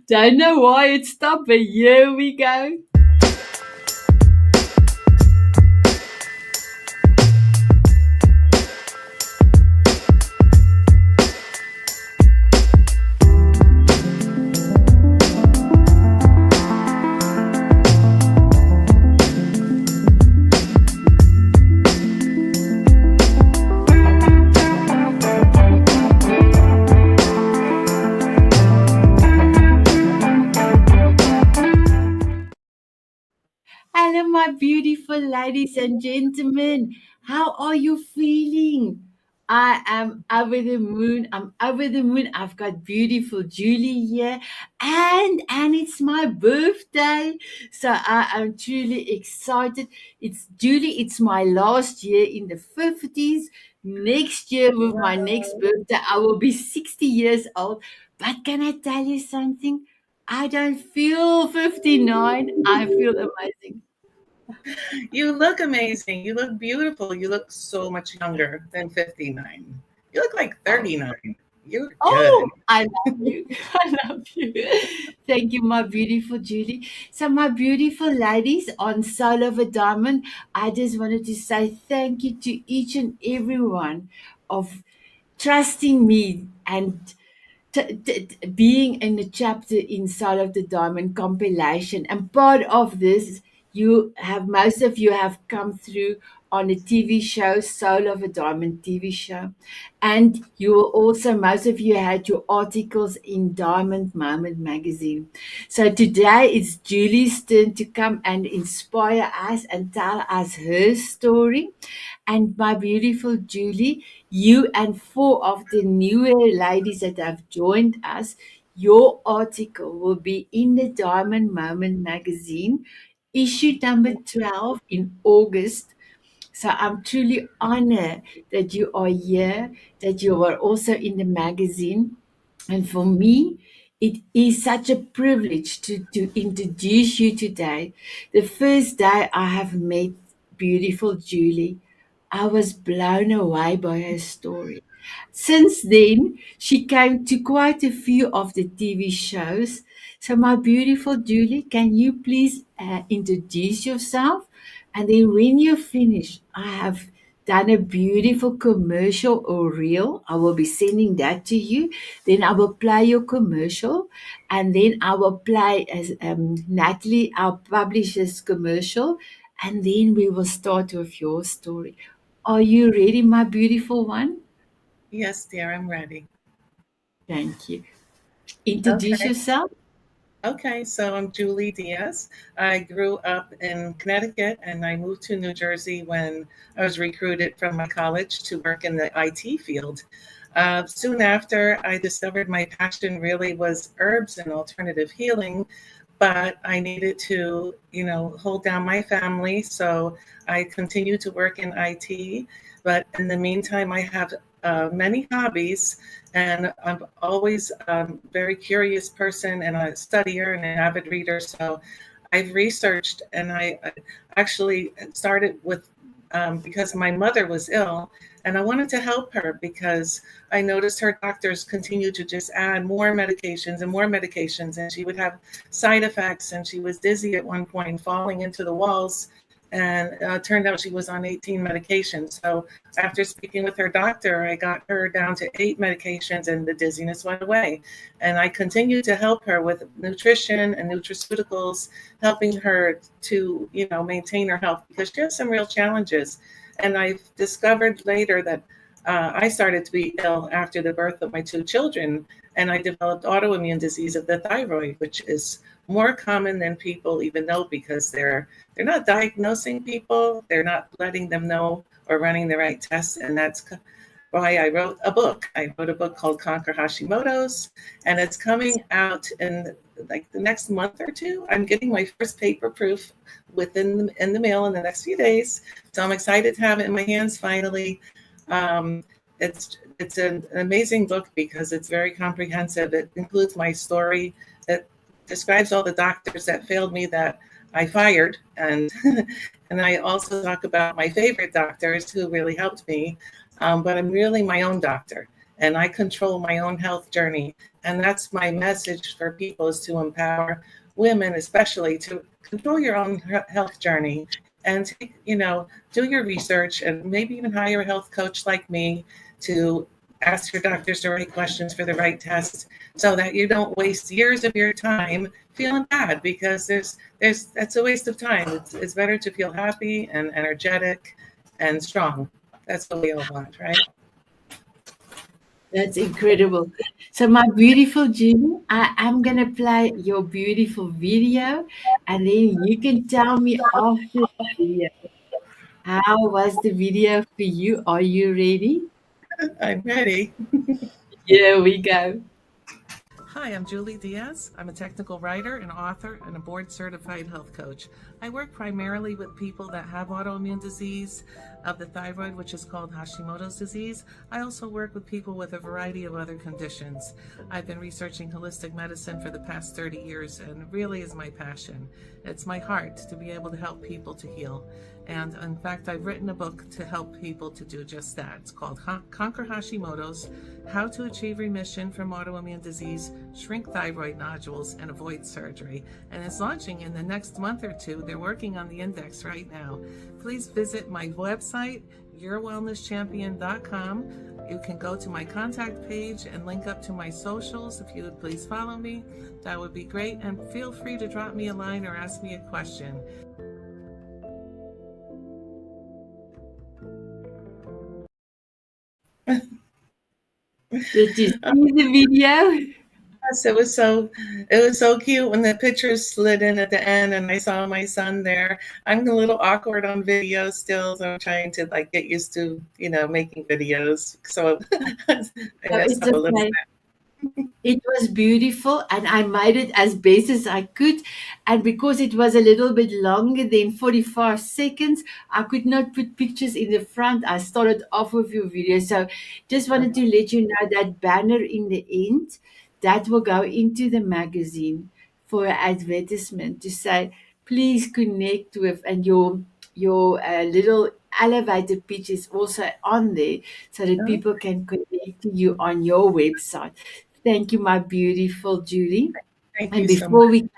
Don't know why it stopped, but here we go. Hello, my beautiful ladies and gentlemen. How are you feeling? I am over the moon. I'm over the moon. I've got beautiful Julie here, and it's my birthday, so I am truly excited. It's Julie. It's my last year in the 50s. Next year, with my next Wow. birthday, I will be 60 years old. But can I tell you something? I don't feel 59. I feel amazing. You look amazing. You look beautiful. You look so much younger than 59. You look like Oh, 39. You're good. oh, I love you. I love you. Thank you, my beautiful Julie. So, my beautiful ladies on Soul of a Diamond, I just wanted to say thank you to each and every one of trusting me and being in a chapter in Soul of the Diamond compilation. And part of this, most of you have come through on a TV show, Soul of a Diamond TV show. And you will also, most of you had your articles in Diamond Moment magazine. So today it's Julie's turn to come and inspire us and tell us her story. And my beautiful Julie, you and four of the newer ladies that have joined us, your article will be in the Diamond Moment magazine, issue number 12 in August. So I'm truly honored that you are here, that you are also in the magazine. And for me, it is such a privilege to introduce you today. The first day I have met beautiful Julie, I was blown away by her story. Since then, she came to quite a few of the TV shows. So, my beautiful Julie, can you please introduce yourself? And then, when you finish, I have done a beautiful commercial or reel. I will be sending that to you. Then I will play your commercial, and then I will play as Natalie, our publisher's commercial, and then we will start with your story. Are you ready, my beautiful one? Yes, dear, I'm ready. Thank you. Introduce Okay. yourself. Okay, so I'm Julie Diaz. I grew up in Connecticut and I moved to New Jersey when I was recruited from my college to work in the IT field. Soon after, I discovered my passion really was herbs and alternative healing, but I needed to, hold down my family. So I continued to work in IT. But in the meantime, I have many hobbies, and I'm always very curious person and a studier and an avid reader. So I've researched, and I actually started with because my mother was ill, and I wanted to help her because I noticed her doctors continued to just add more medications, and she would have side effects, and she was dizzy at one point, falling into the walls. And turned out she was on 18 medications. So after speaking with her doctor, I got her down to 8 medications and the dizziness went away. And I continued to help her with nutrition and nutraceuticals, helping her to, maintain her health because she has some real challenges. And I discovered later that I started to be ill after the birth of my 2 children, and I developed autoimmune disease of the thyroid, which is more common than people even know because they're not diagnosing people, they're not letting them know or running the right tests, and that's why I wrote a book. I wrote a book called Conquer Hashimoto's, and it's coming out in like the next month or two. I'm getting my first paper proof in the mail in the next few days, so I'm excited to have it in my hands finally. Um, it's an amazing book because it's very comprehensive. It includes my story. It describes all the doctors that failed me that I fired, and and I also talk about my favorite doctors who really helped me. But I'm really my own doctor, and I control my own health journey. And that's my message for people, is to empower women, especially, to control your own health journey and take, do your research and maybe even hire a health coach like me to ask your doctors the right questions for the right tests, so that you don't waste years of your time feeling bad, because there's that's a waste of time. It's better to feel happy and energetic and strong. That's what we all want, right? That's incredible. So, my beautiful Julie, I'm going to play your beautiful video, and then you can tell me after the video, how was the video for you? Are you ready? I'm ready. Here we go. Hi, I'm Julie Diaz. I'm a technical writer and author and a board certified health coach. I work primarily with people that have autoimmune disease of the thyroid, which is called Hashimoto's disease. I also work with people with a variety of other conditions. I've been researching holistic medicine for the past 30 years, and it really is my passion. It's my heart to be able to help people to heal. And in fact, I've written a book to help people to do just that. It's called Conquer Hashimoto's: How to Achieve Remission from Autoimmune Disease, Shrink Thyroid Nodules, and Avoid Surgery. And it's launching in the next month or two. They're working on the index right now. Please visit my website, yourwellnesschampion.com. You can go to my contact page and link up to my socials. If you would please follow me, that would be great. And feel free to drop me a line or ask me a question. Did you see the video? Yes, it was so cute when the pictures slid in at the end and I saw my son there. I'm a little awkward on video still, so I'm trying to like get used to, making videos. So I No, messed it's up a little okay. It was beautiful, and I made it as best as I could. And because it was a little bit longer than 45 seconds, I could not put pictures in the front. I started off with your video. So just wanted bit. to let you know that banner in the end, that will go into the magazine for an advertisement to say, please connect with, and your little elevator pitch is also on there so that Oh, people can connect to you on your website. Thank you, my beautiful Julie. thank And you so much. before we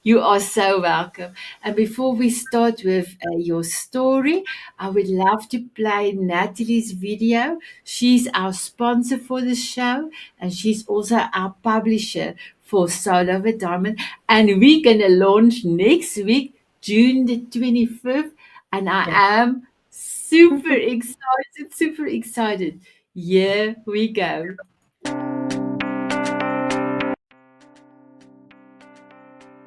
you are so welcome. And before we start with your story, I would love to play Natalie's video. She's our sponsor for the show, and she's also our publisher for Soul of a Diamond. And we're going to launch next week, June the 25th. And I Yeah. am super excited, super excited. Here we go.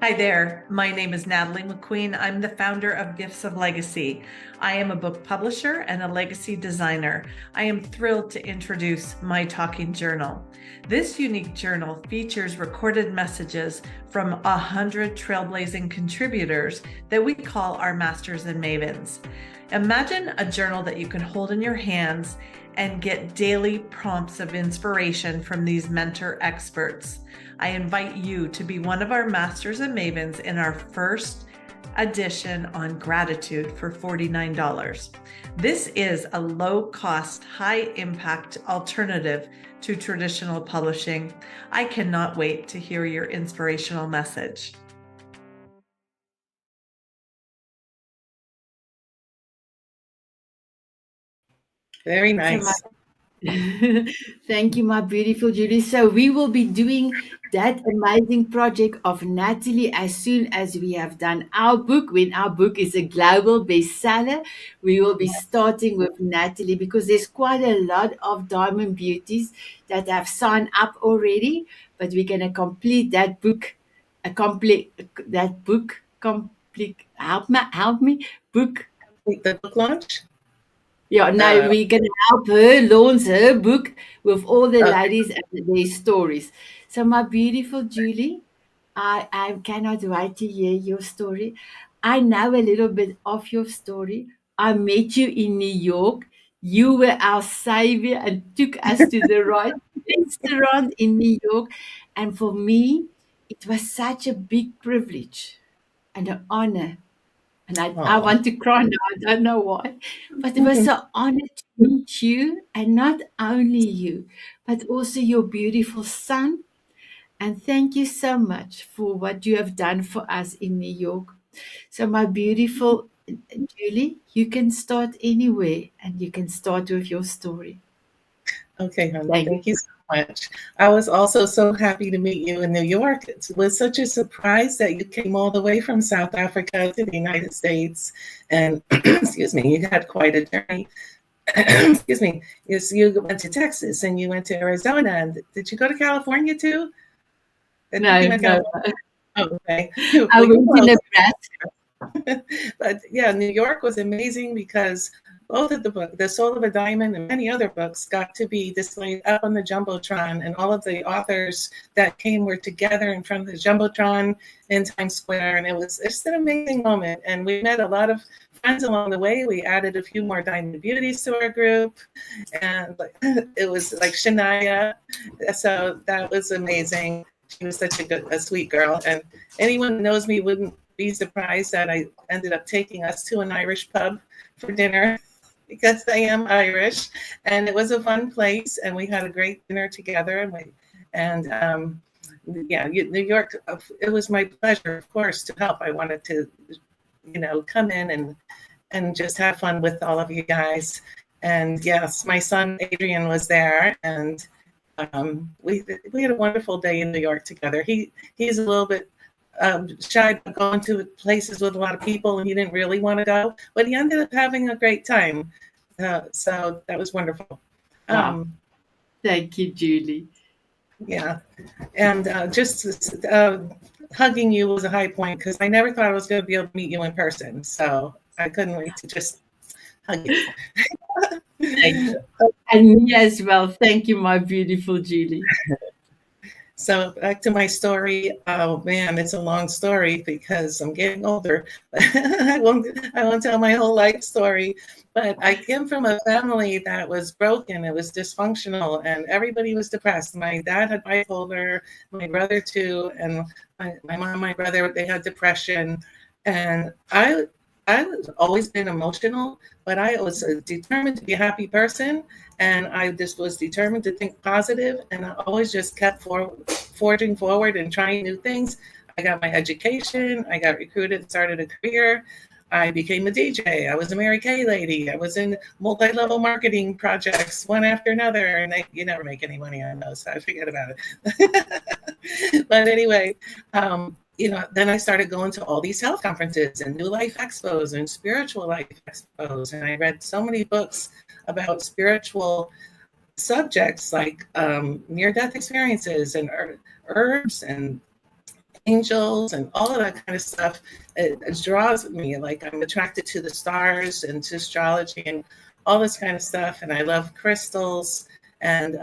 Hi there. My name is Natalie McQueen. I'm the founder of Gifts of Legacy. I am a book publisher and a legacy designer. I am thrilled to introduce my talking journal. This unique journal features recorded messages from 100 trailblazing contributors that we call our masters and mavens. Imagine a journal that you can hold in your hands and get daily prompts of inspiration from these mentor experts. I invite you to be one of our masters and mavens in our first edition on gratitude for $49. This is a low-cost, high-impact alternative to traditional publishing. I cannot wait to hear your inspirational message. Very So my nice. Thank you, my beautiful Julie. So we will be doing that amazing project of Natalie as soon as we have done our book. When our book is a global bestseller, we will be starting with Natalie because there's quite a lot of diamond beauties that have signed up already. But we're gonna complete that book, complete that book, complete. Help me, book. The book launch? Yeah, no, Uh, we're gonna help her launch her book with all the okay. ladies and their stories. So, my beautiful Julie, I cannot wait to hear your story. I know a little bit of your story. I met you in New York. You were our savior and took us to the right restaurant in New York. And for me, it was such a big privilege and an honor And I Oh. want to cry now. I don't know why. But it was an honor to meet you, and not only you, but also your beautiful son. And thank you so much for what you have done for us in New York. So, my beautiful Julie, you can start anywhere and you can start with your story. Okay, hon. Thank Thank you so much. I was also so happy to meet you in New York. It was such a surprise that you came all the way from South Africa to the United States. And excuse me, you had quite a journey. Excuse me. Yes, you went to Texas and you went to Arizona. And did you go to California too? I think you No, went to no. California. Oh, okay. I Well, you're went to close. Nebraska. But yeah, New York was amazing because both of the book, The Soul of a Diamond and many other books, got to be displayed up on the Jumbotron, and all of the authors that came were together in front of the Jumbotron in Times Square, and it was just an amazing moment. And we met a lot of friends along the way. We added a few more Diamond Beauties to our group, and it was like Shania. So that was amazing. She was such a sweet girl, and anyone who knows me wouldn't be surprised that I ended up taking us to an Irish pub for dinner because I am Irish, and it was a fun place, and we had a great dinner together, and yeah, New York. It was my pleasure, of course, to help. I wanted to, come in and just have fun with all of you guys. And yes, my son Adrian was there, and we had a wonderful day in New York together. He's a little bit shy about going to places with a lot of people, and he didn't really want to go, but he ended up having a great time. So that was wonderful. Wow. Um, Thank you, Julie. yeah, and just hugging you was a high point because I never thought I was going to be able to meet you in person. So I couldn't wait to just hug you. Thank you. And me as well. Thank you, my beautiful Julie. So back to my story. Oh man, it's a long story because I'm getting older. I won't tell my whole life story. But I came from a family that was broken. It was dysfunctional, and everybody was depressed. My dad had bipolar, my brother too, and my mom, my brother, they had depression. And I was always been emotional, but I was determined to be a happy person, and I just was determined to think positive, and I always just kept forging forward and trying new things. I got my education, I got recruited, started a career. I became a DJ. I was a Mary Kay lady. I was in multi-level marketing projects, one after another, and you never make any money on those, so I forget about it. But anyway, then I started going to all these health conferences and new life expos and spiritual life expos, and I read so many books about spiritual subjects like near-death experiences and herbs and angels and all of that kind of stuff. It draws me, like I'm attracted to the stars and to astrology and all this kind of stuff, and I love crystals, and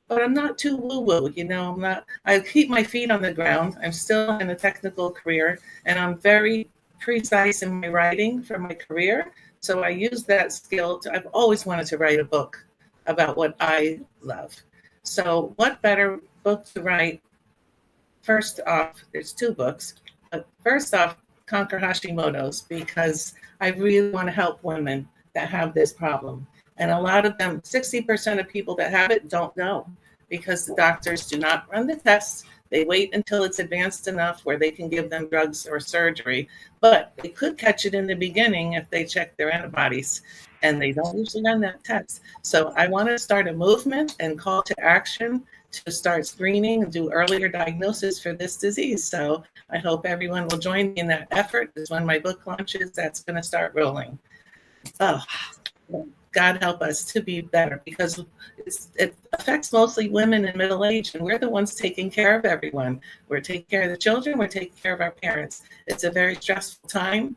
but I'm not too woo-woo, I'm not. I keep my feet on the ground. I'm still in a technical career, and I'm very precise in my writing for my career, so I use that skill I've always wanted to write a book about what I love. So what better book to write? First off, there's two books. But first off, Conquer Hashimoto's, because I really want to help women that have this problem. And a lot of them, 60% of people that have it don't know because the doctors do not run the tests. They wait until it's advanced enough where they can give them drugs or surgery. But they could catch it in the beginning if they check their antibodies. And they don't usually run that test. So I want to start a movement and call to action to start screening and do earlier diagnosis for this disease. So I hope everyone will join me in that effort. Because when my book launches, that's going to start rolling. Oh, God help us to be better, because it affects mostly women in middle age, and we're the ones taking care of everyone. We're taking care of the children, we're taking care of our parents. It's a very stressful time,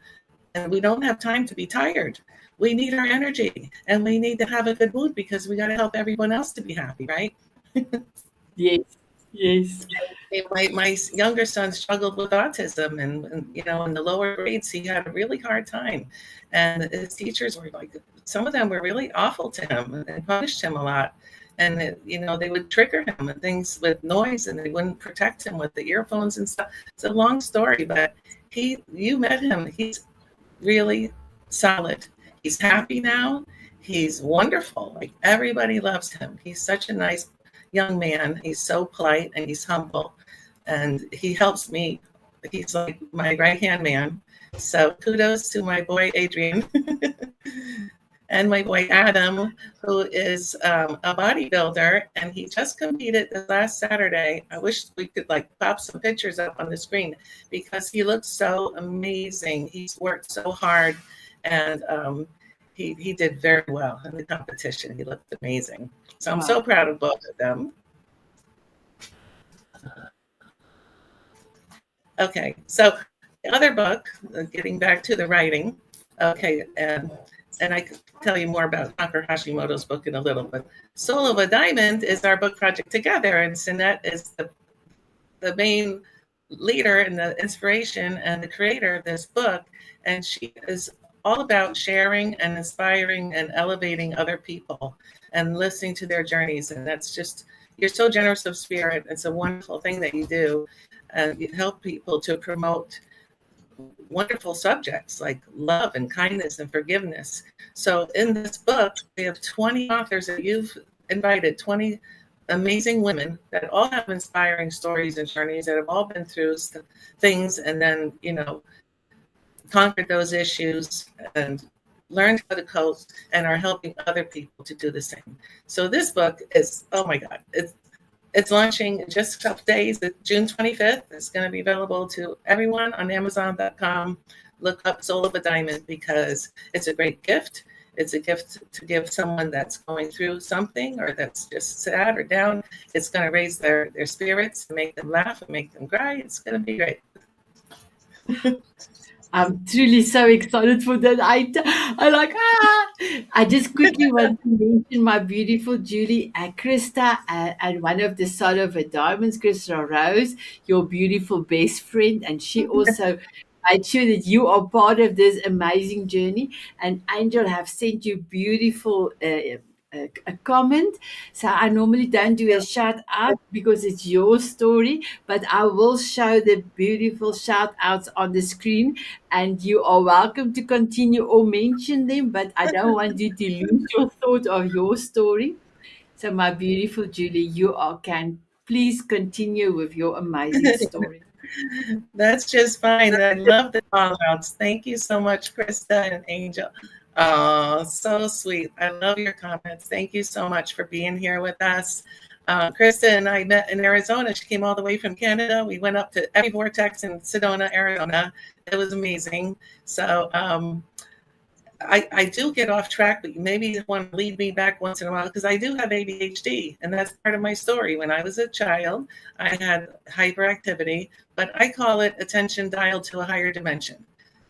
and we don't have time to be tired. We need our energy, and we need to have a good mood because we got to help everyone else to be happy, right? Yes, yes. My younger son struggled with autism, and in the lower grades, he had a really hard time. And his teachers were like, some of them were really awful to him and punished him a lot. And they would trigger him and things with noise, and they wouldn't protect him with the earphones and stuff. It's a long story, but you met him. He's really solid. He's happy now. He's wonderful. Like everybody loves him. He's such a nice young man. He's so polite and he's humble, and he helps me. He's like my right hand man. So kudos to my boy Adrian and my boy Adam, who is a bodybuilder, and he just competed this last Saturday. I wish we could like pop some pictures up on the screen because he looks so amazing. He's worked so hard, and he did very well in the competition. He looked amazing. So I'm so proud of both of them. Okay, so the other book, getting back to the writing. Okay, and I could tell you more about Dr. Hashimoto's book in a little bit. Soul of a Diamond is our book project together, and Sinette is the main leader and the inspiration and the creator of this book. And she is all about sharing and inspiring and elevating other people and listening to their journeys. And that's just, you're so generous of spirit. It's a wonderful thing that you do. And you help people to promote wonderful subjects like love and kindness and forgiveness. So in this book, we have 20 authors that you've invited, 20 amazing women that all have inspiring stories and journeys that have all been through things and then, conquered those issues and learned how to cope and are helping other people to do the same. So this book is, oh my God, it's launching in just a couple days. June 25th. It's going to be available to everyone on Amazon.com. Look up Soul of a Diamond because it's a great gift. It's a gift to give someone that's going through something or that's just sad or down. It's going to raise their spirits and make them laugh and make them cry. It's going to be great. I'm truly so excited for that. I like, I just quickly want to mention my beautiful Julie, Krista, and one of the Soul of a Diamonds, Krista Rose, your beautiful best friend. And she also made sure that you are part of this amazing journey. And Angel have sent you beautiful a comment. So I normally don't do a shout out because it's your story, but I will show the beautiful shout outs on the screen, and you are welcome to continue or mention them, but I don't want you to lose your thought of your story. So my beautiful Julie, can please continue with your amazing story. That's just fine. I love the call outs. Thank you so much, Krista and Angel. Oh, so sweet. I love your comments. Thank you so much for being here with us. Krista and I met in Arizona. She came all the way from Canada. We went up to Epi Vortex in Sedona, Arizona. It was amazing. So I do get off track, but maybe you want to lead me back once in a while because I do have ADHD, and that's part of my story. When I was a child, I had hyperactivity, but I call it attention dialed to a higher dimension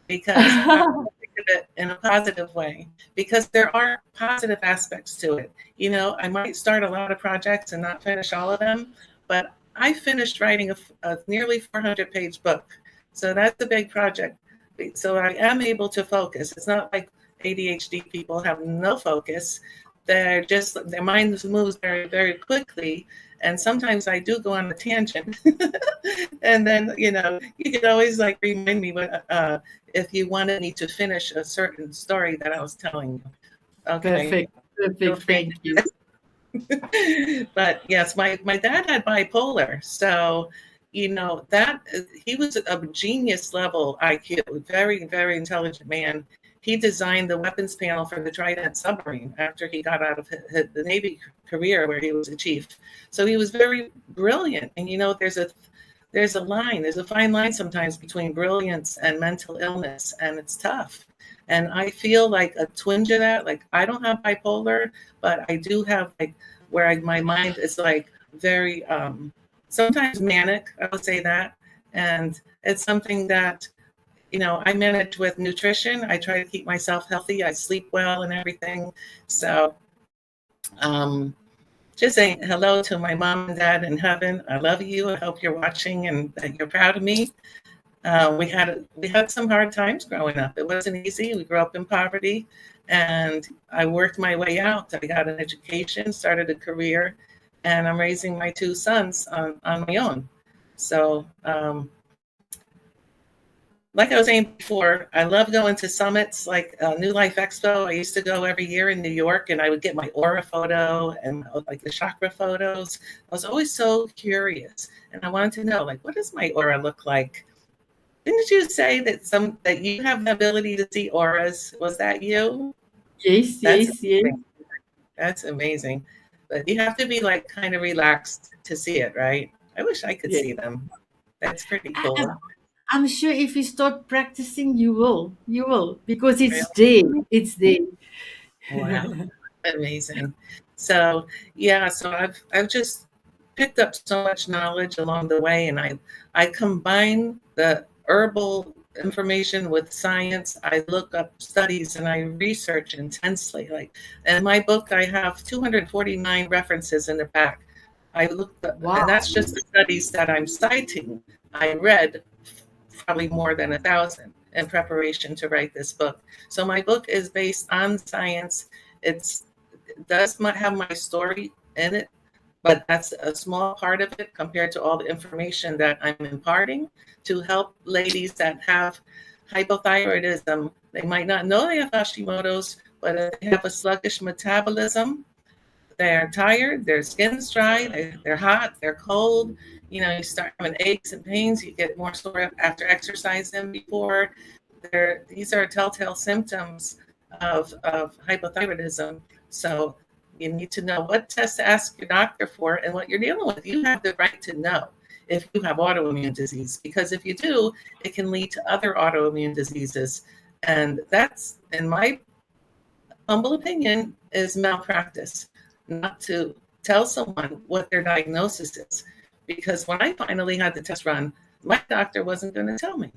because I think of it in a positive way because there are positive aspects to it. I might start a lot of projects and not finish all of them, but I finished writing a nearly 400-page book. So that's a big project. So I am able to focus. It's not like ADHD people have no focus. Their mind moves very, very quickly. And sometimes I do go on a tangent. And then, you could always remind me if you wanted me to finish a certain story that I was telling you. Okay. Perfect. Thank you. But yes, my dad had bipolar. So, that he was a genius level IQ, very, very intelligent man. He designed the weapons panel for the Trident submarine after he got out of the Navy career where he was a chief. So he was very brilliant. And, there's a fine line sometimes between brilliance and mental illness, and it's tough. And I feel like a twinge of that. Like I don't have bipolar, but I do have where my mind is very, sometimes manic, I would say that. And it's something that, I manage with nutrition. I try to keep myself healthy. I sleep well and everything. So just saying hello to my mom and dad in heaven. I love you. I hope you're watching and that you're proud of me. We had some hard times growing up. It wasn't easy. We grew up in poverty, and I worked my way out. I got an education, started a career, and I'm raising my two sons on my own. So like I was saying before, I love going to summits like New Life Expo. I used to go every year in New York, and I would get my aura photo and like the chakra photos. I was always so curious, and I wanted to know, like, what does my aura look like? Didn't you say that you have the ability to see auras? Was that you? Yes, That's yes, yes. amazing. That's amazing. But you have to be like kind of relaxed to see it, right? I wish I could Yes. see them. That's pretty And cool. I'm sure if you start practicing, you will. You will, because it's Really? there. It's there. Wow. Amazing. So yeah, so I've just picked up so much knowledge along the way, and I combine the herbal information with science. I look up studies and I research intensely. Like in my book, I have 249 references in the back. I looked up, and Wow. that's just the studies that I'm citing. I read probably more than 1,000 in preparation to write this book. So my book is based on science. It does have my story in it, but that's a small part of it compared to all the information that I'm imparting to help ladies that have hypothyroidism. They might not know they have Hashimoto's, but if they have a sluggish metabolism, they're tired, their skin's dry, they're hot, they're cold. You know, you start having aches and pains, you get more sore after exercise than before. These are telltale symptoms of hypothyroidism. So you need to know what test to ask your doctor for and what you're dealing with. You have the right to know if you have autoimmune disease, because if you do, it can lead to other autoimmune diseases. And that's, in my humble opinion, is malpractice, not to tell someone what their diagnosis is. Because when I finally had the test run, my doctor wasn't going to tell me.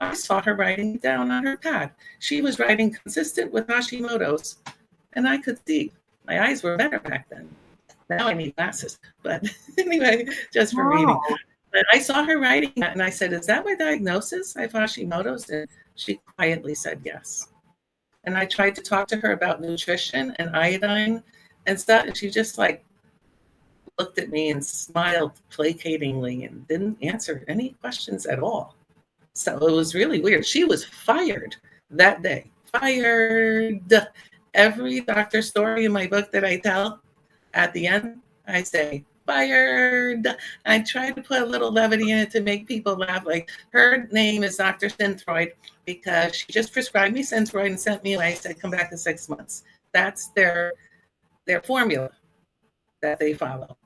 I saw her writing it down on her pad. She was writing consistent with Hashimoto's, and I could see. My eyes were better back then. Now I need glasses. But anyway, just for reading. Wow. But I saw her writing that, and I said, "Is that my diagnosis? I have Hashimoto's?" And she quietly said yes. And I tried to talk to her about nutrition and iodine and stuff, and she just like looked at me and smiled placatingly and didn't answer any questions at all. So it was really weird. She was fired that day. Fired. Every doctor story in my book that I tell, at the end, I say, fired. I try to put a little levity in it to make people laugh. Like, her name is Dr. Synthroid because she just prescribed me Synthroid and sent me away. I said, come back in 6 months. That's their formula that they follow.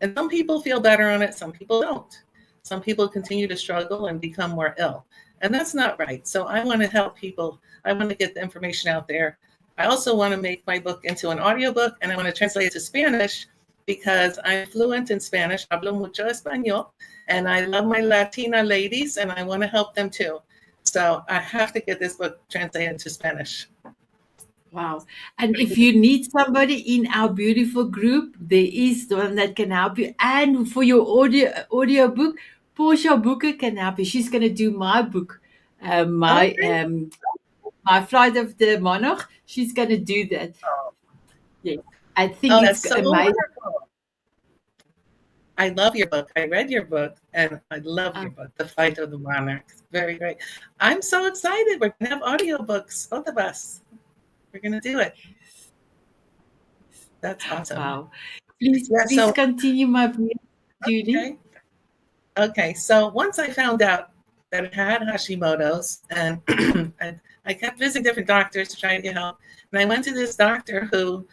And some people feel better on it, some people don't. Some people continue to struggle and become more ill. And that's not right. So I want to help people. I want to get the information out there. I also want to make my book into an audiobook, and I want to translate it to Spanish because I'm fluent in Spanish, hablo mucho español, and I love my Latina ladies, and I want to help them too. So I have to get this book translated to Spanish. Wow. And if you need somebody in our beautiful group, there is one that can help you. And for your audio book, Portia Booker can help you. She's going to do my book, Okay. my Flight of the Monarch. She's going to do that. Yes. I think Oh, it's that's so amazing. wonderful. I love your book. I read your book, and I love your book, The Fight of the Monarchs. Very great. I'm so excited. We're going to have audiobooks, both of us. We're going to do it. That's awesome. Wow. Please, Yeah, please so, continue, my beautiful Judy. okay. Okay, so once I found out that I had Hashimoto's, and I kept visiting different doctors to try to get help. And I went to this doctor who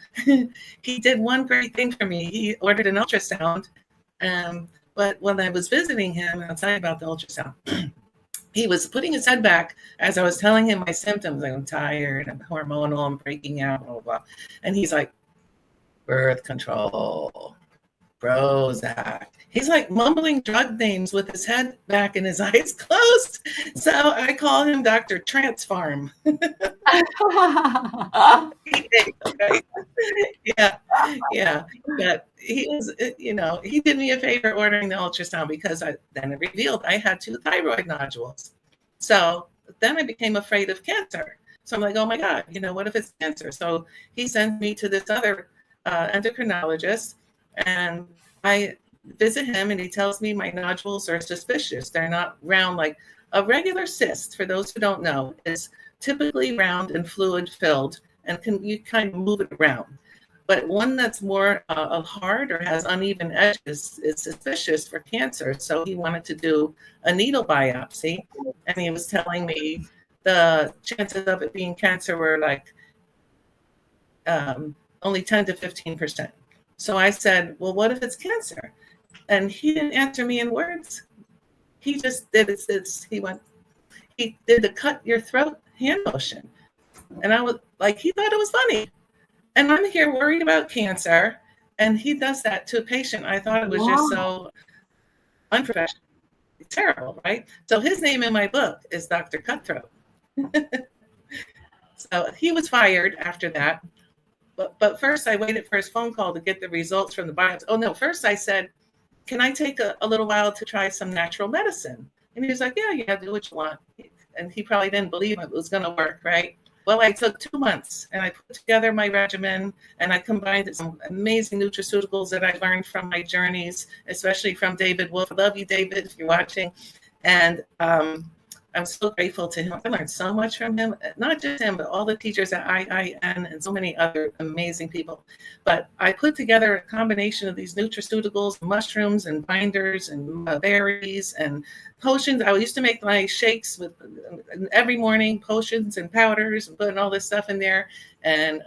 he did one great thing for me. He ordered an ultrasound. But when I was visiting him, I'll tell you about the ultrasound. He was putting his head back as I was telling him my symptoms. Like, I'm tired, I'm hormonal, I'm breaking out, blah, blah, blah. And he's like, birth control, Prozac. He's like mumbling drug names with his head back and his eyes closed. So I call him Dr. Transfarm. Okay. Yeah. But he was, he did me a favor ordering the ultrasound because then it revealed I had 2 thyroid nodules. So then I became afraid of cancer. So I'm like, oh my God, what if it's cancer? So he sent me to this other endocrinologist, and I visit him, and he tells me my nodules are suspicious. They're not round like A regular cyst, for those who don't know, is typically round and fluid filled and you kind of move it around. But one that's more hard or has uneven edges is suspicious for cancer. So he wanted to do a needle biopsy, and he was telling me the chances of it being cancer were like only 10 to 15%. So I said, well, what if it's cancer? And he didn't answer me in words. He just did he did the cut your throat hand motion. And I was like, he thought it was funny. And I'm here worried about cancer, and he does that to a patient. I thought it was just so unprofessional. Terrible, right? So his name in my book is Dr. Cutthroat. So he was fired after that. But first I waited for his phone call to get the results from the biopsy. Oh no, first I said, can I take a little while to try some natural medicine? And he was like, yeah, do what you want. And he probably didn't believe it was going to work, right? Well, I took 2 months and I put together my regimen, and I combined some amazing nutraceuticals that I learned from my journeys, especially from David Wolf. I love you, David, if you're watching. And I'm so grateful to him. I learned so much from him, not just him, but all the teachers at IIN and so many other amazing people. But I put together a combination of these nutraceuticals, mushrooms and binders and berries and potions. I used to make my shakes with every morning, potions and powders, and putting all this stuff in there. And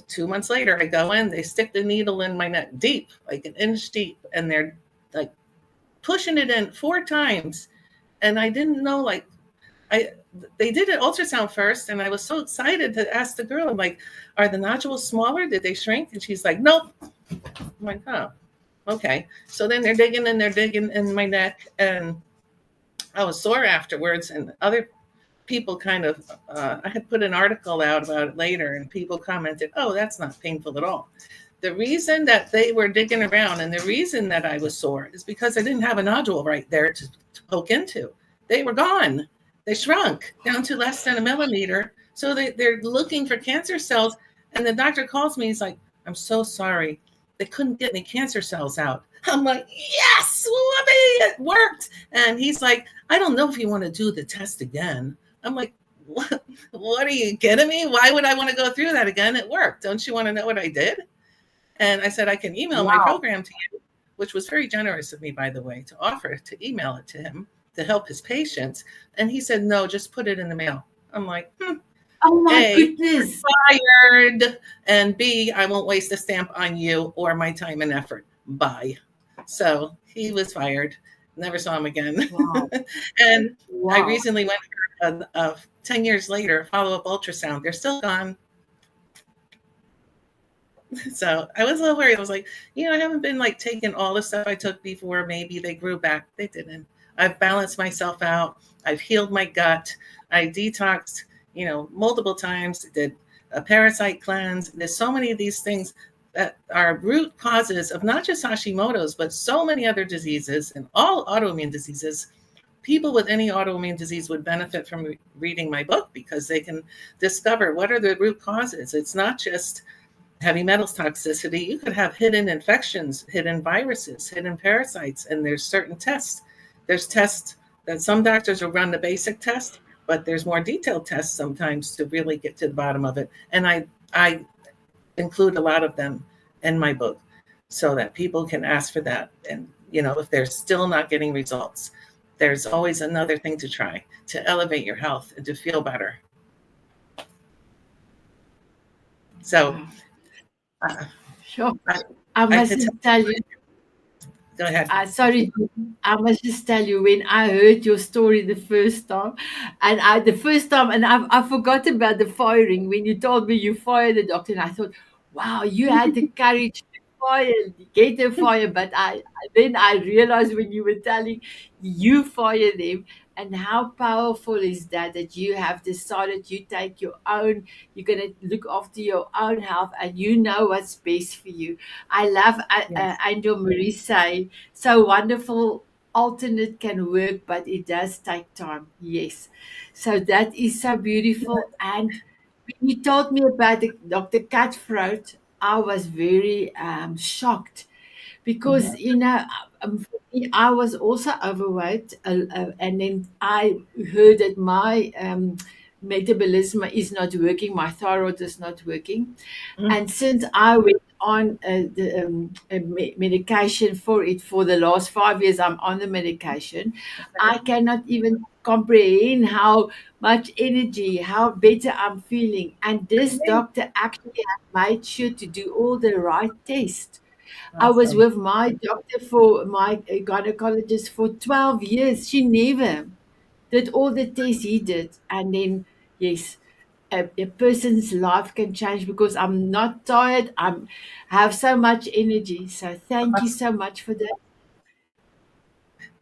2 months later, I go in, they stick the needle in my neck deep, like an inch deep, and they're like pushing it in 4 times. And I didn't know, they did an ultrasound first, and I was so excited to ask the girl, I'm like, are the nodules smaller? Did they shrink? And she's like, nope. I'm like, oh, okay. So then they're digging in my neck, and I was sore afterwards. And other people I had put an article out about it later, and people commented, oh, that's not painful at all. The reason that they were digging around and the reason that I was sore is because I didn't have a nodule right there to poke into. They were gone. They shrunk down to less than a millimeter. So they're looking for cancer cells. And the doctor calls me. He's like, I'm so sorry. They couldn't get any cancer cells out. I'm like, yes, whoopee, it worked. And he's like, I don't know if you want to do the test again. I'm like, what are you kidding me? Why would I want to go through that again? It worked. Don't you want to know what I did? And I said, I can email my program to you, which was very generous of me, by the way, to offer to email it to him to help his patients. And he said, no, just put it in the mail. I'm like, Oh my A, goodness. fired. And B, I won't waste a stamp on you or my time and effort. Bye. So he was fired. Never saw him again. Wow. And Wow. I recently went for 10 years later, follow-up ultrasound. They're still gone. So I was a little worried. I was like, I haven't been taking all the stuff I took before. Maybe they grew back. They didn't. I've balanced myself out. I've healed my gut. I detoxed, multiple times. Did a parasite cleanse. There's so many of these things that are root causes of not just Hashimoto's, but so many other diseases and all autoimmune diseases. People with any autoimmune disease would benefit from reading my book because they can discover what are the root causes. It's not just heavy metals toxicity. You could have hidden infections, hidden viruses, hidden parasites, and there's certain tests. There's tests that some doctors will run the basic test, but there's more detailed tests sometimes to really get to the bottom of it. And I include a lot of them in my book so that people can ask for that. And, if they're still not getting results, there's always another thing to try to elevate your health and to feel better. So, sure. I must tell you. Go ahead. Sorry, I must just tell you, when I heard your story the first time, and I forgot about the firing. When you told me you fired the doctor, and I thought, wow, you had the courage to get a fire. But then I realized when you were telling you fire them, and how powerful is that you have decided you take your own, you're going to look after your own health, and you know what's best for you. I love Angel Marie say, so wonderful alternate can work, but it does take time. Yes. So that is so beautiful. And when you told me about Dr. Cutthroat, I was very shocked because, For me, I was also overweight, and then I heard that my metabolism is not working, my thyroid is not working. Mm. And since I went on medication for it for the last 5 years, I'm on the medication. I cannot even comprehend how much energy, how better I'm feeling. And this doctor actually had made sure to do all the right tests. I was Awesome. with my doctor for my gynecologist for 12 years. She never did all the tests he did. And then, yes, a person's life can change because I'm not tired. Have so much energy. So thank you so much for that.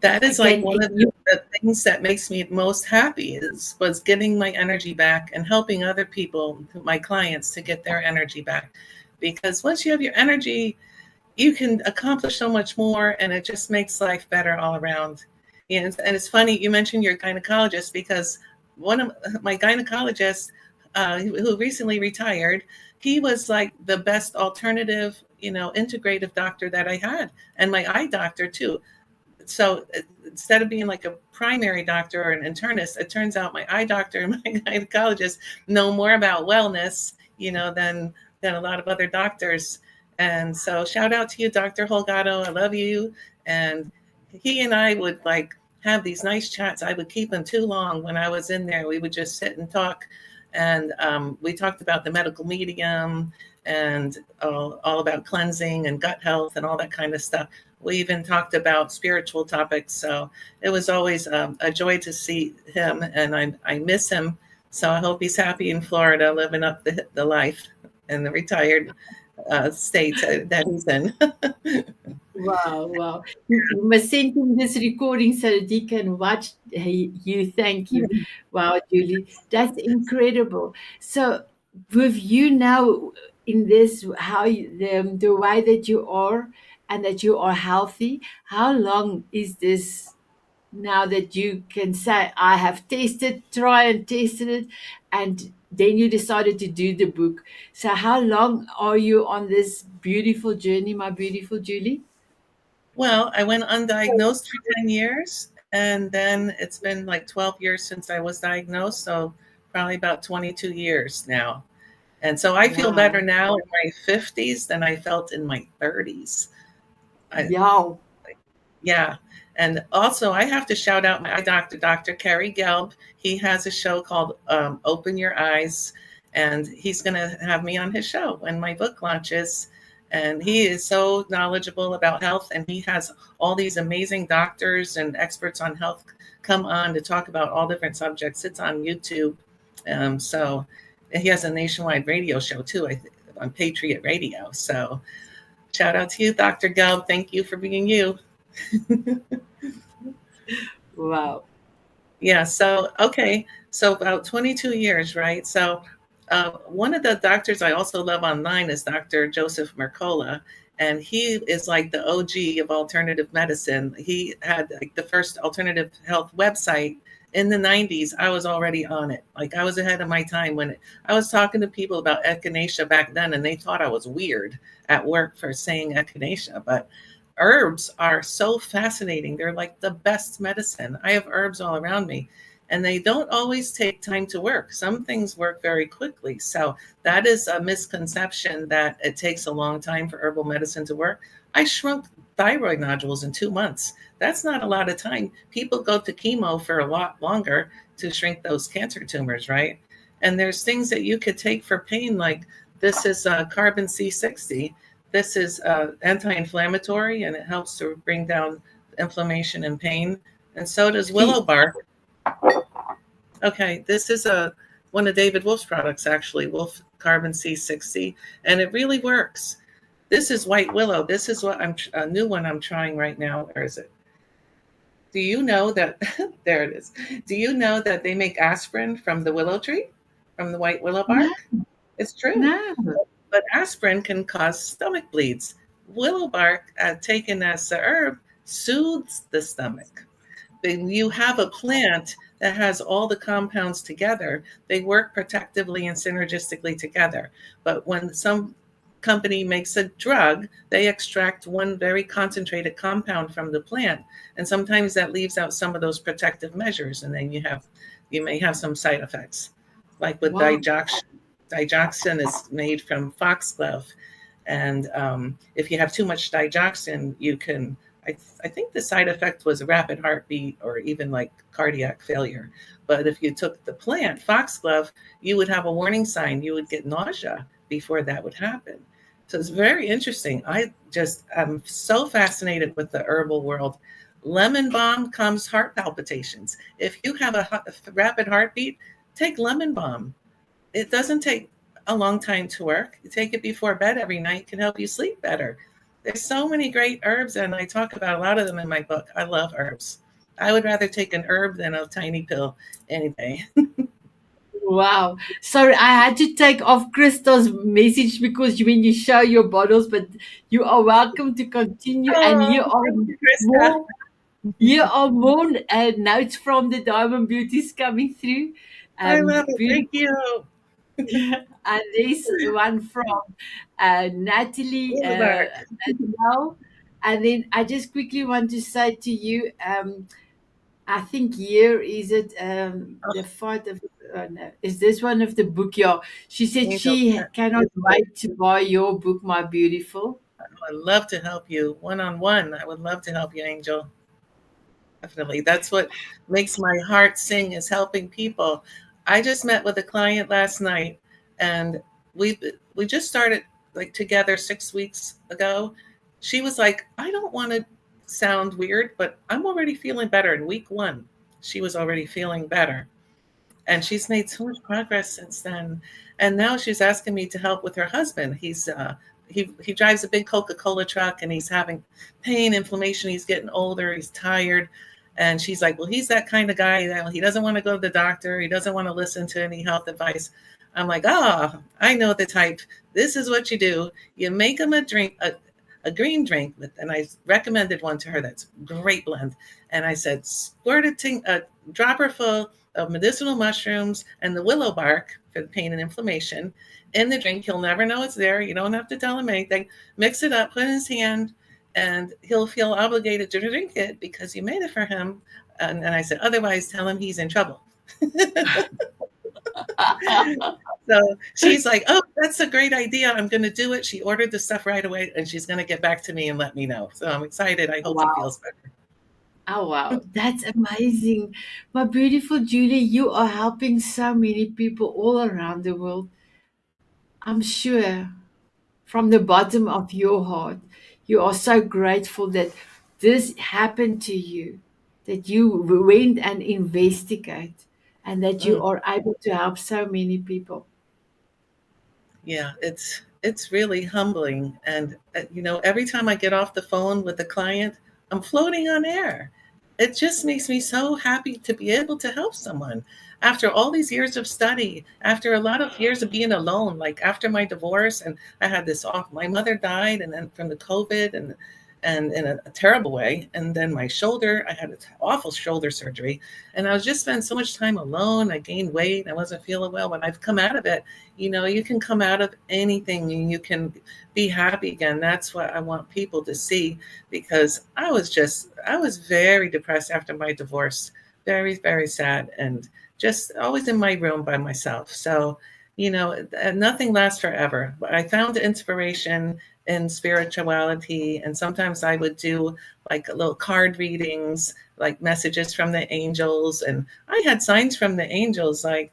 That is like Again, one of the things that makes me most happy was getting my energy back and helping other people, my clients, to get their energy back. Because once you have your energy, you can accomplish so much more, and it just makes life better all around. And it's funny you mentioned your gynecologist, because one of my gynecologists, who recently retired, he was like the best alternative, integrative doctor that I had, and my eye doctor too. So instead of being like a primary doctor or an internist, it turns out my eye doctor and my gynecologist know more about wellness, than a lot of other doctors. And so shout out to you, Dr. Holgado. I love you. And he and I would like have these nice chats. I would keep him too long when I was in there. We would just sit and talk. And we talked about the medical medium and all about cleansing and gut health and all that kind of stuff. We even talked about spiritual topics. So it was always a joy to see him, and I miss him. So I hope he's happy in Florida, living up the life in the retired state that he's in. wow, wow. You must send him this recording so that he can watch you. Thank you. Wow, Julie, that's incredible. So, with you now in this, how the way that you are and that you are healthy, how long is this now that you can say, I have try and tested it, and then you decided to do the book? So, how long are you on this beautiful journey, my beautiful Julie? Well, I went undiagnosed for 10 years, and then it's been like 12 years since I was diagnosed. So probably about 22 years now. And so I feel better Wow. now in my 50s than I felt in my 30s. I, Yeah. Yeah. And also, I have to shout out my eye doctor, Dr. Kerry Gelb. He has a show called Open Your Eyes, and he's going to have me on his show when my book launches. And he is so knowledgeable about health, and he has all these amazing doctors and experts on health come on to talk about all different subjects. It's on YouTube. So he has a nationwide radio show too, I think, on Patriot Radio. So shout out to you, Dr. Gelb. Thank you for being you. Wow. Yeah. So, okay. So about 22 years, right? So, one of the doctors I also love online is Dr. Joseph Mercola, and he is like the OG of alternative medicine. He had like the first alternative health website in the 90s. I was already on it. Like I was ahead of my time I was talking to people about echinacea back then, and they thought I was weird at work for saying echinacea, but herbs are so fascinating. They're like the best medicine. I have herbs all around me, and they don't always take time to work. Some things work very quickly. So that is a misconception that it takes a long time for herbal medicine to work. I shrunk thyroid nodules in 2 months. That's not a lot of time. People go to chemo for a lot longer to shrink those cancer tumors, right? And there's things that you could take for pain, like this is carbon C60. This is anti-inflammatory, and it helps to bring down inflammation and pain. And so does willow bark. Okay, this is one of David Wolf's products, actually, Wolf Carbon C60, and it really works. This is white willow. This is what a new one I'm trying right now. Where is it? Do you know that there it is? Do you know that they make aspirin from the willow tree, from the white willow No, bark? It's true. no. But aspirin can cause stomach bleeds. Willow bark, taken as a herb, soothes the stomach. When you have a plant that has all the compounds together, they work protectively and synergistically together. But when some company makes a drug, they extract one very concentrated compound from the plant. And sometimes that leaves out some of those protective measures. And then you may have some side effects. Like with Wow. digoxin is made from foxglove. And if you have too much digoxin, you can, I think the side effect was a rapid heartbeat or even like cardiac failure. But if you took the plant, foxglove, you would have a warning sign. You would get nausea before that would happen. So it's very interesting. I'm so fascinated with the herbal world. Lemon balm calms heart palpitations. If you have a rapid heartbeat, take lemon balm. It doesn't take a long time to work. You take it before bed every night, can help you sleep better. There's so many great herbs, and I talk about a lot of them in my book. I love herbs. I would rather take an herb than a tiny pill any day. Wow. Sorry, I had to take off Crystal's message because when you show your bottles, but you are welcome to continue. And Oh, thank you, Krista. more, here are more notes from the Diamond Beauties coming through. I love it. Thank Beautiful. you. And this one from Natalie Boulevard. as well. And then I just quickly want to say to you, I think here is it the fight of no, is this one of the book? Yeah, she said Angel, she cannot wait to buy your book, my beautiful. I'd love to help you one on one. I would love to help you, Angel. Definitely. That's what makes my heart sing is helping people. I just met with a client last night and we just started like together 6 weeks ago. She was like, I don't want to sound weird, but I'm already feeling better. In week 1, she was already feeling better. And she's made so much progress since then. And now she's asking me to help with her husband. He drives a big Coca-Cola truck and he's having pain, inflammation. He's getting older. He's tired. And she's like, well, he's that kind of guy that he doesn't want to go to the doctor. He doesn't want to listen to any health advice. I'm like, I know the type. This is what you do. You make him a green drink. And I recommended one to her that's great blend. And I said, squirt a dropper full of medicinal mushrooms and the willow bark for the pain and inflammation in the drink. He'll never know it's there. You don't have to tell him anything. Mix it up, put it in his hand, and he'll feel obligated to drink it because you made it for him. And I said, otherwise, tell him he's in trouble. So she's like, oh, that's a great idea. I'm going to do it. She ordered the stuff right away, and she's going to get back to me and let me know. So I'm excited. I hope he Wow. feels better. Oh, wow. That's amazing. My beautiful Julie, you are helping so many people all around the world. I'm sure from the bottom of your heart, you are so grateful that this happened to you, that you went and investigate, and that you Mm. are able to help so many people. Yeah, it's really humbling, and every time I get off the phone with a client, I'm floating on air. It just makes me so happy to be able to help someone after all these years of study, after a lot of years of being alone, like after my divorce, and I had this off. My mother died, and then from the COVID, and in a terrible way, and then my shoulder, I had an awful shoulder surgery, and I was just spent so much time alone. I gained weight, I wasn't feeling well. When I've come out of it, you can come out of anything and you can be happy again. That's what I want people to see, because I was very depressed after my divorce, very, very sad, and just always in my room by myself. So, nothing lasts forever. But I found inspiration in spirituality, and sometimes I would do like little card readings, like messages from the angels, and I had signs from the angels, like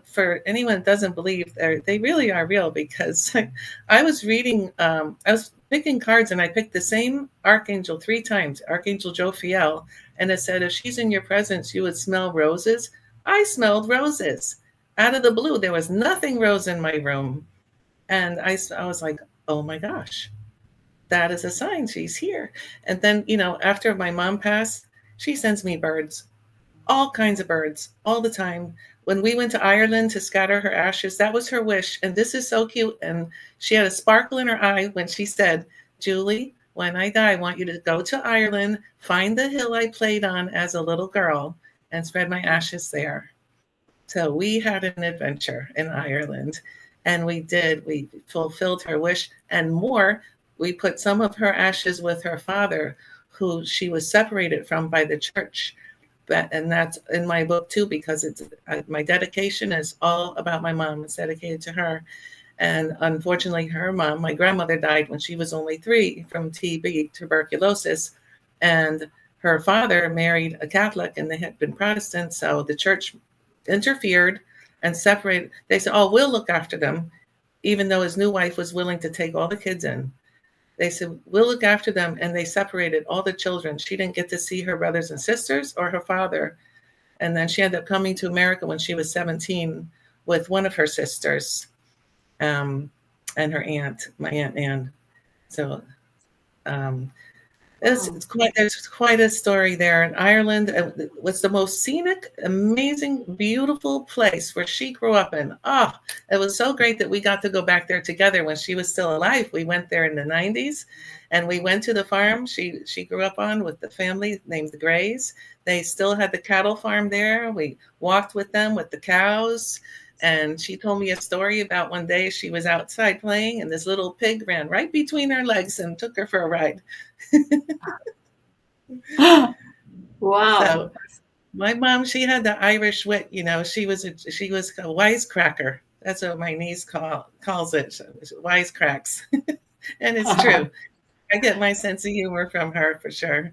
for anyone that doesn't believe, they really are real, because I was reading, I was picking cards, and I picked the same archangel 3 times, Archangel Jophiel, and it said, if she's in your presence, you would smell roses. I smelled roses out of the blue. There was nothing rose in my room. And I was like, oh my gosh, that is a sign she's here. And then, after my mom passed, she sends me birds, all kinds of birds, all the time. When we went to Ireland to scatter her ashes, that was her wish. And this is so cute. And she had a sparkle in her eye when she said, Julie, when I die, I want you to go to Ireland, find the hill I played on as a little girl, and spread my ashes there. So we had an adventure in Ireland. And we did. We fulfilled her wish and more. We put some of her ashes with her father, who she was separated from by the church. And that's in my book too, because it's my dedication is all about my mom. It's dedicated to her. And unfortunately, her mom, my grandmother, died when she was only 3 from TB, tuberculosis. And her father married a Catholic, and they had been Protestant. So the church interfered and separated. They said, "Oh, we'll look after them," even though his new wife was willing to take all the kids in. They said, "We'll look after them." And they separated all the children. She didn't get to see her brothers and sisters or her father. And then she ended up coming to America when she was 17 with one of her sisters, and her aunt, my Aunt Anne. So um, Wow. there's quite a story there in Ireland. It was the most scenic, amazing, beautiful place where she grew up in. Oh, it was so great that we got to go back there together when she was still alive. We went there in the 90s, and we went to the farm she grew up on with the family named the Grays. They still had the cattle farm there. We walked with them with the cows. And she told me a story about one day she was outside playing, and this little pig ran right between her legs and took her for a ride. Wow. So my mom, she had the Irish wit, she was a wisecracker. That's what my niece calls it, wisecracks. And it's true. I get my sense of humor from her for sure.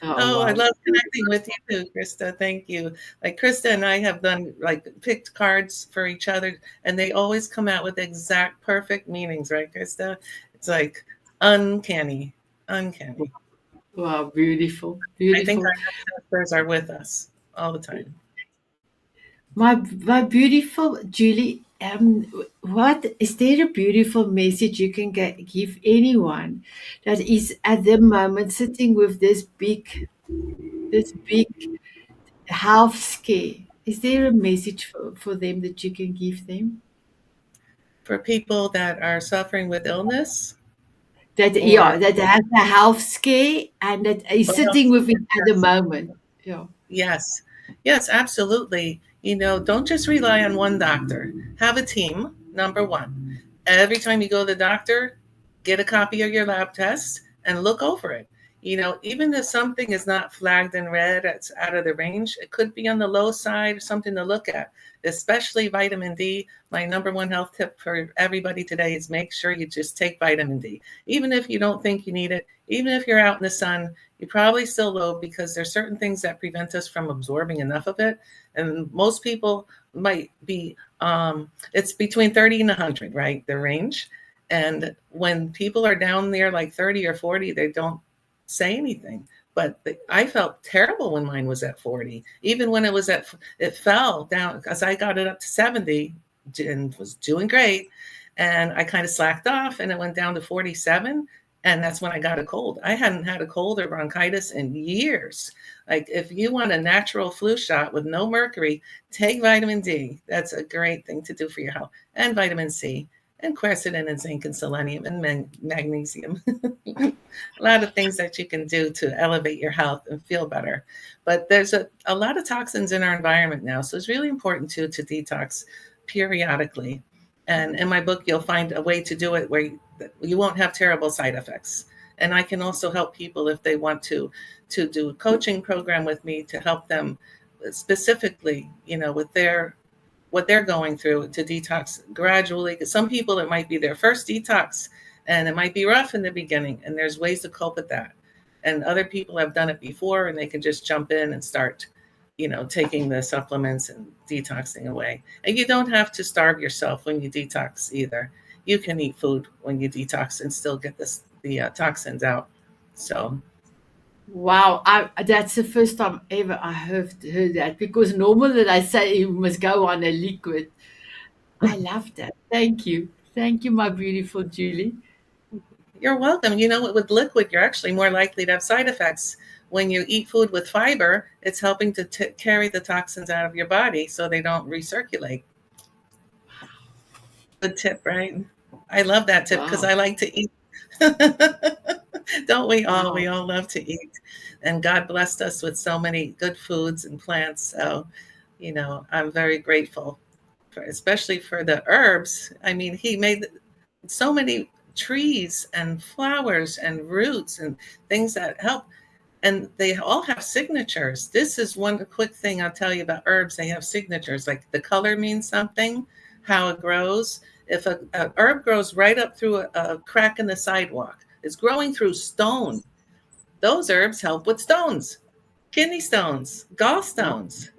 Oh, Oh, I wow. love connecting with you too, Krista. Thank you. Like Krista and I have done like picked cards for each other, and they always come out with exact perfect meanings, right, Krista? It's like uncanny, uncanny. Wow, beautiful, I think beautiful. our ancestors are with us all the time. My beautiful Julie, what is there a beautiful message you can give anyone that is at the moment sitting with this big health scare? Is there a message for them that you can give them? For people that are suffering with illness That yeah, or that has a health scare and that is health sitting with it at the yes, moment. Yeah. yes, yes, absolutely. Don't just rely on one doctor. Have a team, number one. Every time you go to the doctor, get a copy of your lab test and look over it. Even if something is not flagged in red, it's out of the range, it could be on the low side, something to look at, especially vitamin D. My number one health tip for everybody today is make sure you just take vitamin D. Even if you don't think you need it, even if you're out in the sun, you probably still low because there's certain things that prevent us from absorbing enough of it. And most people might be, it's between 30 and 100, right? The range. And when people are down there like 30 or 40, they don't say anything. But I felt terrible when mine was at 40. Even when it fell down because I got it up to 70 and was doing great. And I kind of slacked off and it went down to 47. And that's when I got a cold. I hadn't had a cold or bronchitis in years. Like if you want a natural flu shot with no mercury, take vitamin D. That's a great thing to do for your health. And vitamin C and quercetin and zinc and selenium and magnesium. A lot of things that you can do to elevate your health and feel better. But there's a lot of toxins in our environment now. So it's really important to detox periodically. And in my book, you'll find a way to do it where you won't have terrible side effects. And I can also help people if they want to do a coaching program with me to help them specifically, with what they're going through to detox gradually. Because some people, it might be their first detox and it might be rough in the beginning, and there's ways to cope with that. And other people have done it before and they can just jump in and start, taking the supplements and detoxing away. And you don't have to starve yourself when you detox either. You can eat food when you detox and still get the toxins out. So Wow, that's the first time ever I heard that because normally I say you must go on a liquid. I love that. Thank you. Thank you, my beautiful Julie. you're welcome. With liquid, you're actually more likely to have side effects. When you eat food with fiber, it's helping to carry the toxins out of your body so they don't recirculate. Good tip, right? I love that tip because Wow. I like to eat. Don't we all? We Wow. all love to eat. And God blessed us with so many good foods and plants. So, I'm very grateful especially for the herbs. I mean, he made so many trees and flowers and roots and things that help, and they all have signatures. This is one quick thing I'll tell you about herbs. They have signatures, like the color means something, how it grows. If a herb grows right up through a crack in the sidewalk, it's growing through stone. Those herbs help with stones, kidney stones, Wow. gallstones.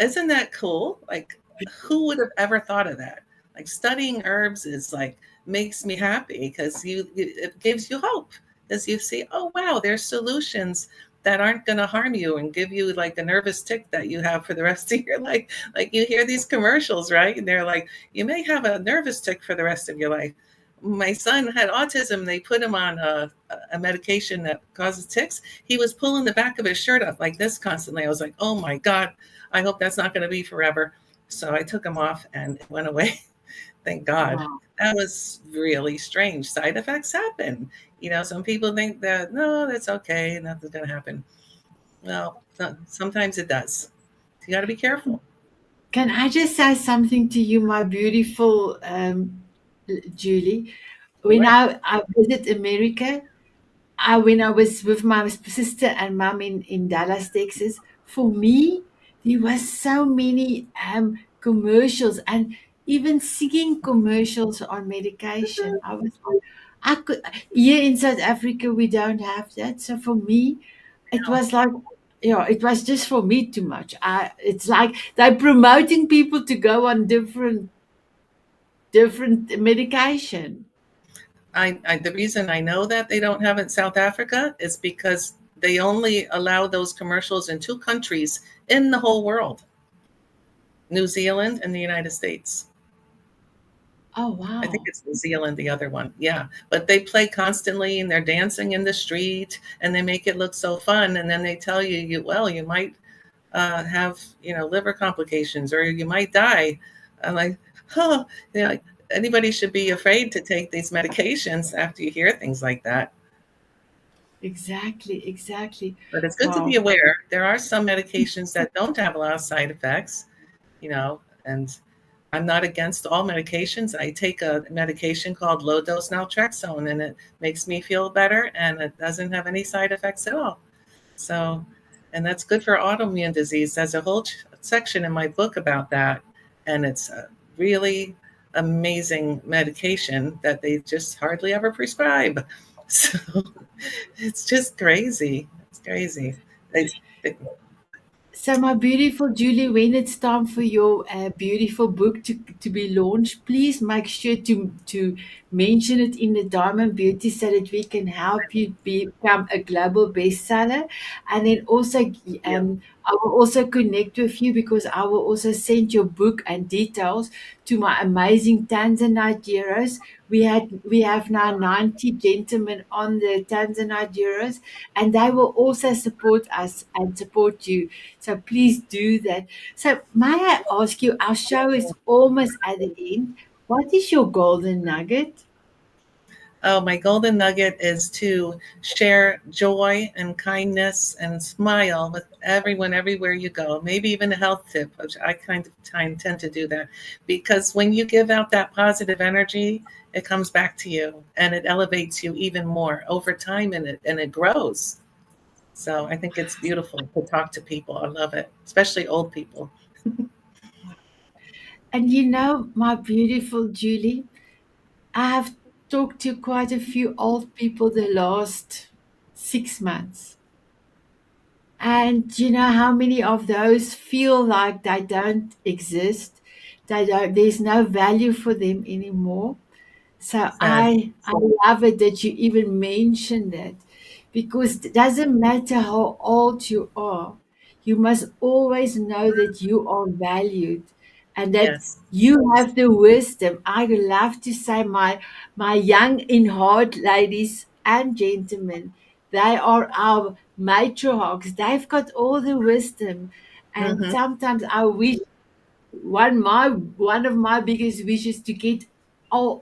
Isn't that cool? Like, who would have ever thought of that? Like, studying herbs is like makes me happy because it gives you hope, because you see, oh wow, there's solutions that aren't going to harm you and give you like a nervous tick that you have for the rest of your life. Like, you hear these commercials, right? And they're like, you may have a nervous tick for the rest of your life. My son had autism. They put him on a medication that causes ticks. He was pulling the back of his shirt up like this constantly. I was like, oh my God, I hope that's not going to be forever. So I took him off and it went away. Thank God. Wow. That was really strange. Side effects happen. Some people think that, no, that's okay. Nothing's going to happen. Well, sometimes it does. You got to be careful. Can I just say something to you, my beautiful Julie? When Sure. I visit America, when I was with my sister and mom in Dallas, Texas, for me, there was so many commercials and even singing commercials on medication. I was like, I could here in South Africa we don't have that. So for me, it was like, it was just for me too much. It's like they're promoting people to go on different medication. The reason I know that they don't have it in South Africa is because they only allow those commercials in two countries in the whole world, New Zealand and the United States. Oh I think wow. it's New Zealand, the other one. Yeah. But they play constantly and they're dancing in the street and they make it look so fun. And then they tell you, well, you might have, liver complications or you might die. I'm like, oh, like, anybody should be afraid to take these medications after you hear things like that. Exactly, exactly. But it's good to be Wow. aware. There are some medications that don't have a lot of side effects, and I'm not against all medications. I take a medication called low dose naltrexone, and it makes me feel better, and it doesn't have any side effects at all. So, and that's good for autoimmune disease. There's a whole section in my book about that, and it's a really amazing medication that they just hardly ever prescribe. So it's just crazy. It's crazy. They, So, my beautiful Julie, when it's time for your beautiful book to be launched, please make sure to mention it in the Diamond Beauty so that we can help you become a global bestseller. And then also, yeah. I will also connect with you because I will also send your book and details to my amazing Tanzanite heroes. We have now 90 gentlemen on the Tanzanite heroes, and they will also support us and support you, so please do that. So may I ask you, our show is almost at the end. What is your golden nugget? Oh, my golden nugget is to share joy and kindness and smile with everyone everywhere you go. Maybe even a health tip, which I kind of tend to do that. Because when you give out that positive energy, it comes back to you and it elevates you even more over time, and it grows. So I think it's beautiful to talk to people. I love it, especially old people. And my beautiful Julie, I have talked to quite a few old people the last 6 months. And you know how many of those feel like they don't exist, there's no value for them anymore. So Sad. I love it that you even mentioned that, because it doesn't matter how old you are, you must always know that you are valued and that Yes. you have the wisdom. I love to say my young in heart ladies and gentlemen, they are our matriarchs. They've got all the wisdom. And Hmm. sometimes I wish one of my biggest wishes to get all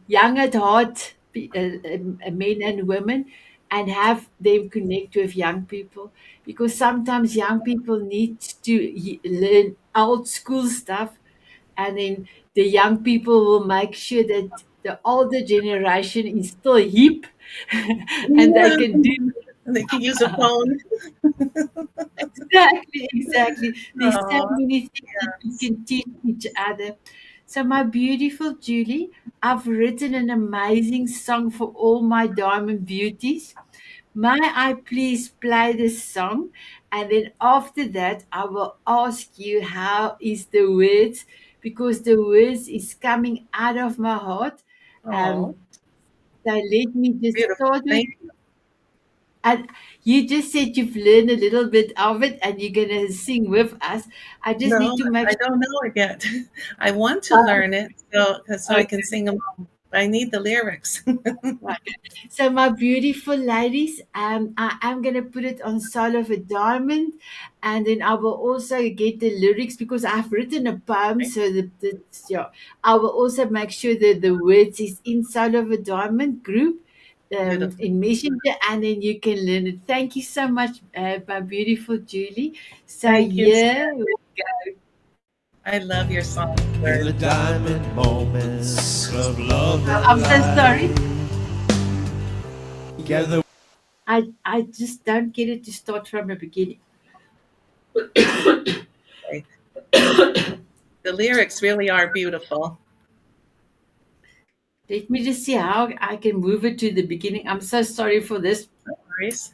young at heart men and women and have them connect with young people, because sometimes young people need to learn old school stuff, and then the young people will make sure that the older generation is still hip and they Yeah. can do They can use a phone. exactly, exactly. There's so Oh, many things that we yes. can teach each other. So, my beautiful Julie, I've written an amazing song for all my diamond beauties. May I please play this song? And then after that, I will ask you how is the words, because the words is coming out of my heart. Oh, Um, so let me just beautiful. start with, Thank you. and you just said you've learned a little bit of it and you're gonna sing with us. I just No, need to make I don't know it yet. I want to sure. learn it so I can sing them. I need the lyrics. Right. So, my beautiful ladies, I am gonna put it on Soul of a Diamond, and then I will also get the lyrics because I've written a poem. Okay, So yeah, I will also make sure that the words is in Soul of a Diamond group, beautiful. in Messenger, and then you can learn it. Thank you so much, my beautiful Julie. So Thank you. yeah, I love your song, In the Bird. diamond moments of love I'm and so sorry. light, together I just don't get it to start from the beginning. The lyrics really are beautiful. Let me just see how I can move it to the beginning. I'm so sorry for this. Maurice.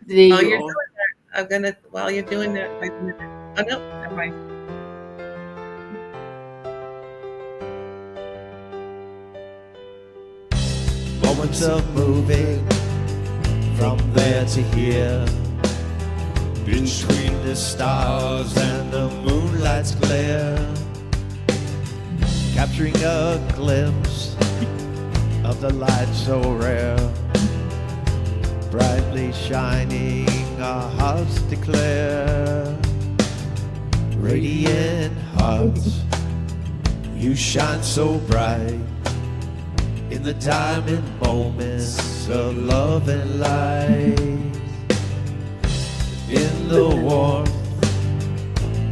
There Oh, you you're are. doing that. I'm gonna while you're doing that. Oh no, never mind. moments of moving from there to here, between the stars and the moonlight's glare, capturing a glimpse of the light so rare, brightly shining our hearts declare, radiant hearts, you shine so bright in the diamond moments of love and light, in the warmth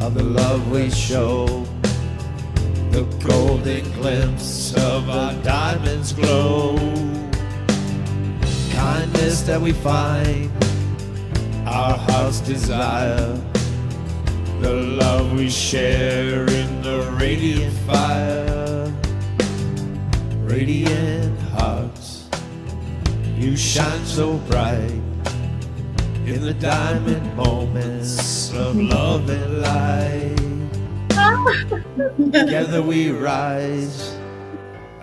of the love we show, the golden glimpse of our diamonds glow, kindness that we find, our hearts desire, the love we share in the radiant fire, radiant hearts, you shine so bright in the diamond moments of love and light. Together we rise,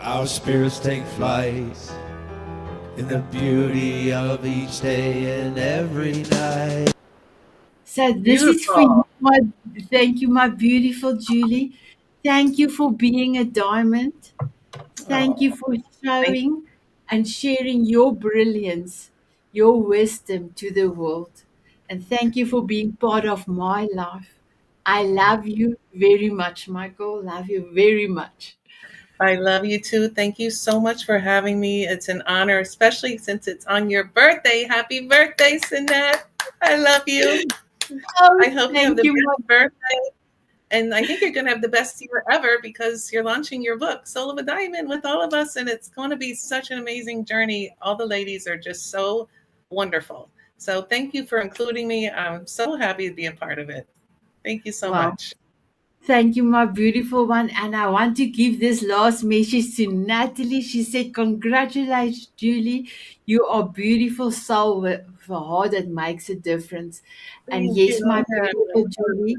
our spirits take flight in the beauty of each day and every night. So this is for you, Beautiful. my thank you, my beautiful Julie. Thank you for being a diamond. Thank you Oh, for thank showing and sharing your brilliance, your wisdom to the world. And thank you for being part of my life. I love you very much, Michael. Love you very much. I love you too. Thank you so much for having me. It's an honor, especially since it's on your birthday. Happy birthday, Sinette. I love you. Oh, I hope you have thank the you, my best birthday. And I think you're going to have the best year ever because you're launching your book, Soul of a Diamond, with all of us. And it's going to be such an amazing journey. All the ladies are just so wonderful. So thank you for including me. I'm so happy to be a part of it. Thank you so wow. much. Thank you, my beautiful one. And I want to give this last message to Natalie. She said, congratulations, Julie. You are beautiful soul with a heart that makes a difference. And Thank yes, my you. beautiful Julie,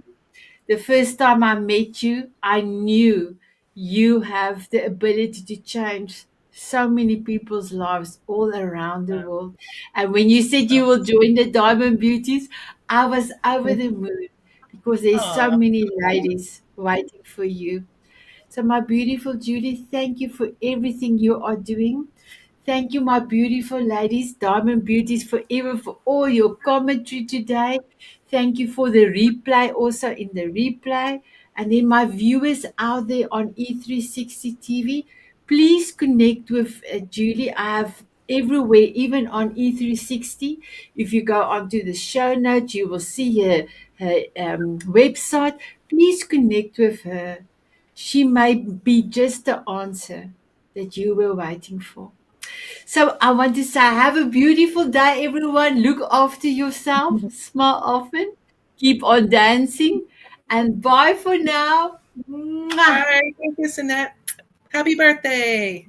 the first time I met you, I knew you have the ability to change so many people's lives all around the world. And when you said you will join the Diamond Beauties, I was over the moon because there's so Oh, many ladies waiting for you. So, my beautiful Julie, thank you for everything you are doing. Thank you, my beautiful ladies, Diamond Beauties, forever for all your commentary today. Thank you for the replay, also in the replay. And then, my viewers out there on E360 TV, please connect with Julie. I have everywhere, even on E360. If you go onto the show notes, you will see her website. Please connect with her. She may be just the answer that you were waiting for. So I want to say, have a beautiful day, everyone. Look after yourself. Smile often. Keep on dancing. And bye for now. Mwah. Bye. Thank you, Sinette. Happy birthday.